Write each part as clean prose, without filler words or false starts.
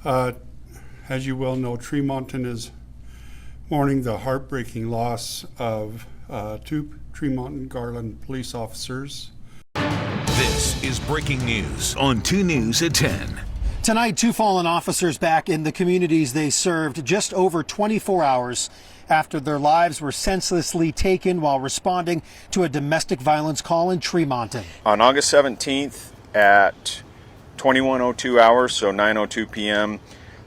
As you well know, Tremonton is mourning the heartbreaking loss of two Tremonton-Garland police officers. This is breaking news on 2 News at 10. Tonight, 2 fallen officers back in the communities they served just over 24 hours after their lives were senselessly taken while responding to a domestic violence call in Tremonton. On August 17th at 21:02 hours, so 9:02 p.m.,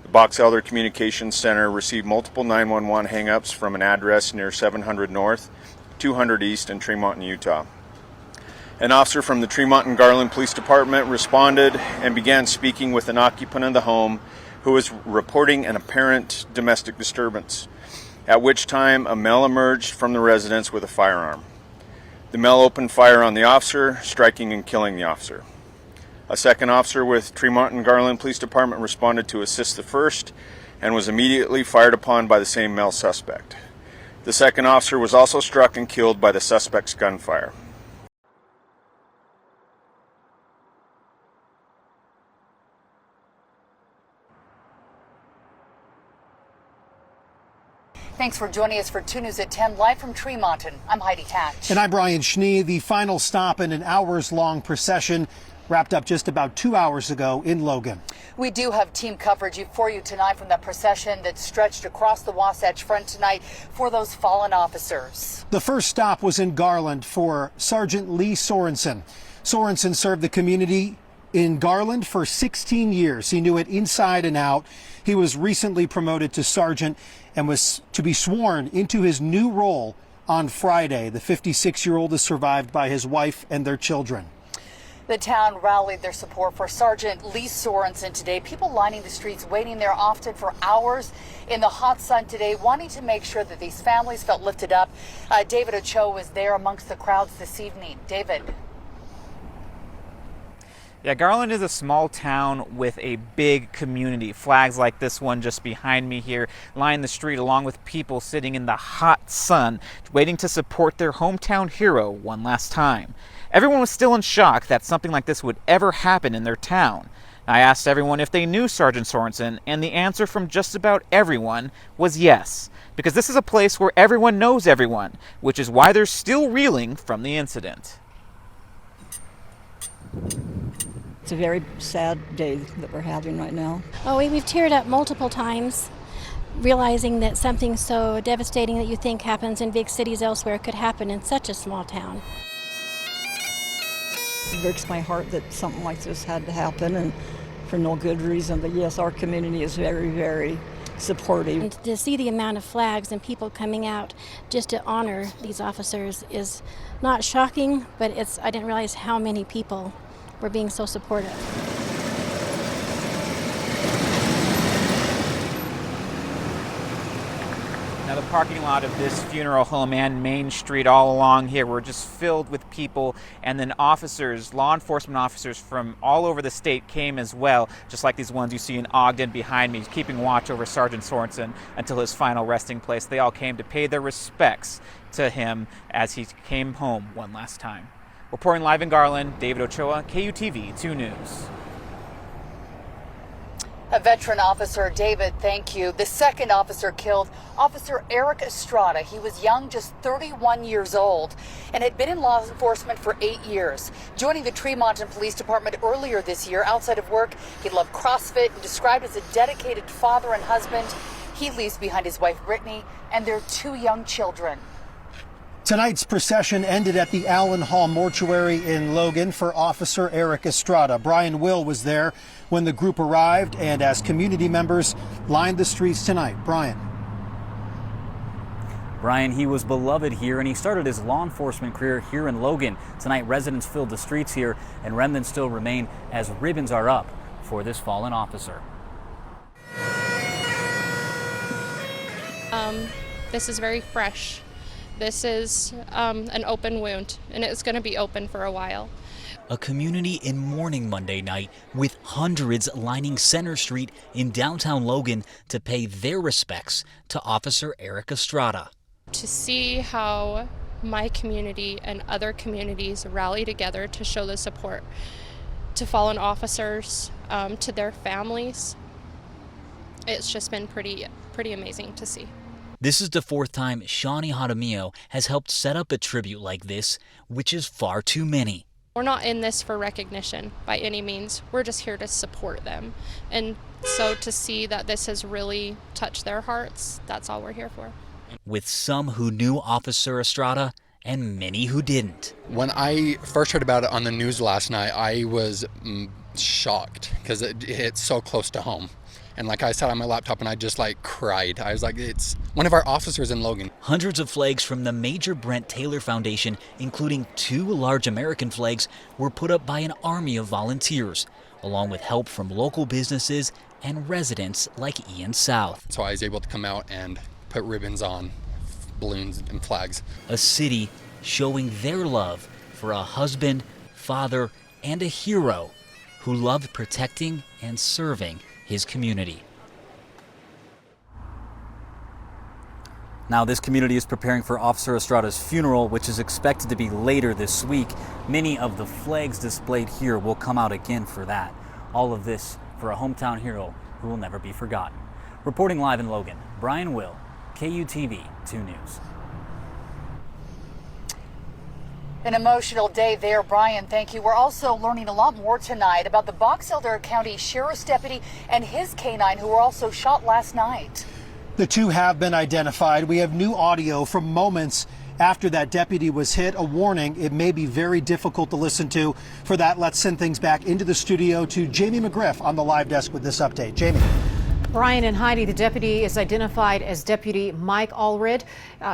the Box Elder Communications Center received multiple 911 hang-ups from an address near 700 North, 200 East in Tremonton, Utah. An officer from the Tremonton-Garland Police Department responded and began speaking with an occupant of the home who was reporting an apparent domestic disturbance, at which time a male emerged from the residence with a firearm. The male opened fire on the officer, striking and killing the officer. A second officer with Tremonton-Garland Police Department responded to assist the first and was immediately fired upon by the same male suspect. The second officer was also struck and killed by the suspect's gunfire. Thanks for joining us for 2 News at 10, live from Tremonton. I'm Heidi Hatch. And I'm Brian Schnee. The final stop in an hours-long procession wrapped up just about 2 hours ago in Logan. We do have team coverage for you tonight from the procession that stretched across the Wasatch Front tonight for those fallen officers. The first stop was in Garland for Sergeant Lee Sorensen. Sorensen served the community in Garland for 16 years. He knew it inside and out. He was recently promoted to sergeant and was to be sworn into his new role on Friday. The 56-year-old is survived by his wife and their children. The town rallied their support for Sergeant Lee Sorensen today. People lining the streets, waiting there often for hours in the hot sun today, wanting to make sure that these families felt lifted up. David Ochoa was there amongst the crowds this evening. David. Yeah, Garland is a small town with a big community. Flags like this one just behind me here line the street, along with people sitting in the hot sun waiting to support their hometown hero one last time. Everyone was still in shock that something like this would ever happen in their town. I asked everyone if they knew Sergeant Sorensen, and the answer from just about everyone was yes, because this is a place where everyone knows everyone, which is why they're still reeling from the incident. It's a very sad day that we're having right now. Oh, we've teared up multiple times, realizing that something so devastating that you think happens in big cities elsewhere could happen in such a small town. It breaks my heart that something like this had to happen, and for no good reason. But yes, our community is very, very supportive. And to see the amount of flags and people coming out just to honor these officers is not shocking, but I didn't realize how many people were being so supportive. Now the parking lot of this funeral home and Main Street all along here were just filled with people, and then officers, law enforcement officers from all over the state came as well, just like these ones you see in Ogden behind me, keeping watch over Sergeant Sorensen until his final resting place. They all came to pay their respects to him as he came home one last time. Reporting live in Garland, David Ochoa, KUTV 2 News. A veteran officer, David, thank you. The second officer killed, Officer Eric Estrada. He was young, just 31 years old, and had been in law enforcement for 8 years. Joining the Tremonton Police Department earlier this year, outside of work, he loved CrossFit and described as a dedicated father and husband. He leaves behind his wife, Brittany, and their 2 young children. Tonight's procession ended at the Allen Hall Mortuary in Logan for Officer Eric Estrada. Brian Will was there when the group arrived and as community members lined the streets tonight. Brian, he was beloved here, and he started his law enforcement career here in Logan. Tonight, residents filled the streets here, and remnants still remain as ribbons are up for this fallen officer. This is very fresh. This is an open wound, and it's going to be open for a while. A community in mourning Monday night, with hundreds lining Center Street in downtown Logan to pay their respects to Officer Eric Estrada. To see how my community and other communities rally together to show the support to fallen officers, to their families, it's just been pretty amazing to see. This is the fourth time Shawnee Jaramillo has helped set up a tribute like this, which is far too many. We're not in this for recognition by any means. We're just here to support them. And so to see that this has really touched their hearts, that's all we're here for. With some who knew Officer Estrada and many who didn't. When I first heard about it on the news last night, I was shocked because it hit so close to home. And like I sat on my laptop and I just cried. I was like, it's one of our officers in Logan. Hundreds of flags from the Major Brent Taylor Foundation, including 2 large American flags, were put up by an army of volunteers, along with help from local businesses and residents like Ian South. So I was able to come out and put ribbons on, balloons and flags. A city showing their love for a husband, father, and a hero who loved protecting and serving his community. Now, this community is preparing for Officer Estrada's funeral, which is expected to be later this week. Many of the flags displayed here will come out again for that. All of this for a hometown hero who will never be forgotten. Reporting live in Logan, Brian Will, KUTV 2 News. An emotional day there, Brian. Thank you. We're also learning a lot more tonight about the Box Elder County Sheriff's deputy and his canine who were also shot last night. The 2 have been identified. We have new audio from moments after that deputy was hit. A warning, it may be very difficult to listen to. For that, let's send things back into the studio to Jamie McGriff on the live desk with this update. Jamie. Brian and Heidi, the deputy is identified as Deputy Mike Allred.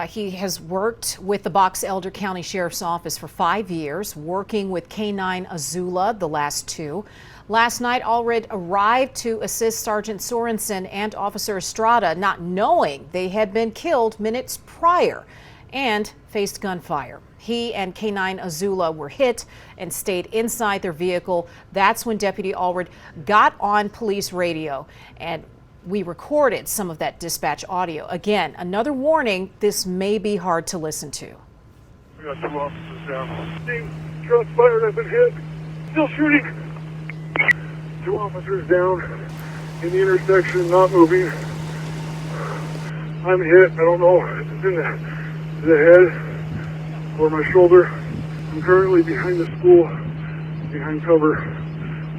He has worked with the Box Elder County Sheriff's Office for 5 years, working with K9 Azula the last 2. Last night, Allred arrived to assist Sergeant Sorensen and Officer Estrada, not knowing they had been killed minutes prior, and faced gunfire. He and K9 Azula were hit and stayed inside their vehicle. That's when Deputy Allred got on police radio, and we recorded some of that dispatch audio. Again, another warning, this may be hard to listen to. We got 2 officers down. Shots fired, I've been hit. Still shooting. 2 officers down in the intersection, not moving. I'm hit. I don't know if it's in the head or my shoulder. I'm currently behind the school, behind cover,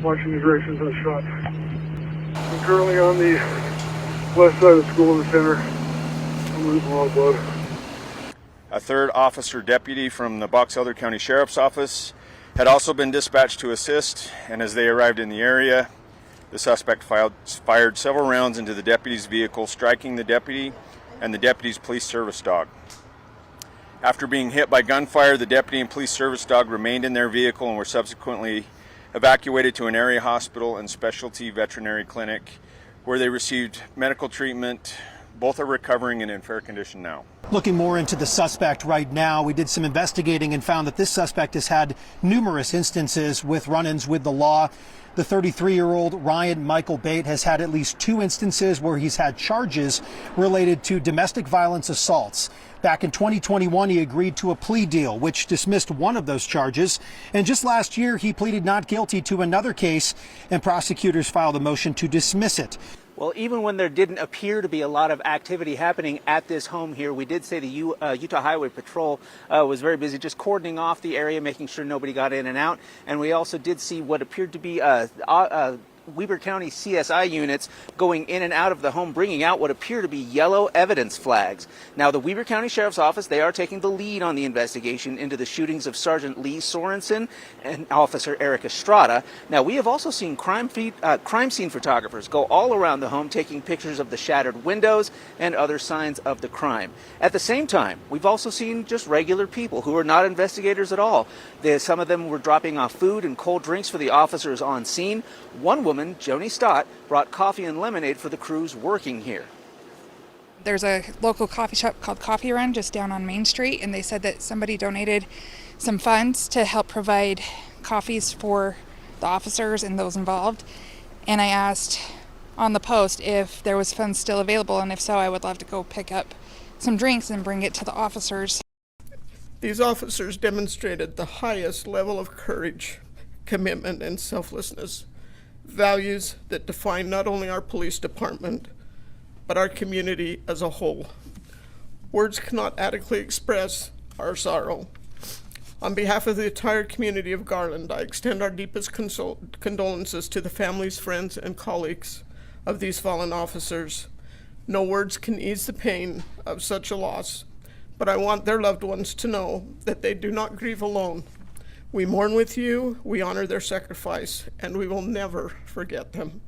watching the directions of the shot. I'm currently on the west side of the school in the center. I'm losing a lot of blood. A 3rd officer deputy from the Box Elder County Sheriff's Office had also been dispatched to assist, and as they arrived in the area, the suspect fired several rounds into the deputy's vehicle, striking the deputy and the deputy's police service dog. After being hit by gunfire, the deputy and police service dog remained in their vehicle and were subsequently evacuated to an area hospital and specialty veterinary clinic where they received medical treatment. Both are recovering and in fair condition now. Looking more into the suspect right now, we did some investigating and found that this suspect has had numerous instances with run-ins with the law. The 33-year-old Ryan Michael Bate has had at least 2 instances where he's had charges related to domestic violence assaults. Back in 2021, he agreed to a plea deal, which dismissed one of those charges. And just last year, he pleaded not guilty to another case, and prosecutors filed a motion to dismiss it. Well, even when there didn't appear to be a lot of activity happening at this home here, we did say the Utah Highway Patrol was very busy just cordoning off the area, making sure nobody got in and out. And we also did see what appeared to be Weber County CSI units going in and out of the home, bringing out what appear to be yellow evidence flags. Now, the Weber County Sheriff's Office, they are taking the lead on the investigation into the shootings of Sergeant Lee Sorensen and Officer Eric Estrada. Now, we have also seen crime scene photographers go all around the home taking pictures of the shattered windows and other signs of the crime. At the same time, we've also seen just regular people who are not investigators at all. Some of them were dropping off food and cold drinks for the officers on scene. One woman, Joni Stott, brought coffee and lemonade for the crews working here. There's a local coffee shop called Coffee Run just down on Main Street, and they said that somebody donated some funds to help provide coffees for the officers and those involved. And I asked on the post if there was funds still available, and if so, I would love to go pick up some drinks and bring it to the officers. These officers demonstrated the highest level of courage, commitment, and selflessness, values that define not only our police department, but our community as a whole. Words cannot adequately express our sorrow. On behalf of the entire community of Garland, I extend our deepest condolences to the families, friends, and colleagues of these fallen officers. No words can ease the pain of such a loss, but I want their loved ones to know that they do not grieve alone. We mourn with you, we honor their sacrifice, and we will never forget them.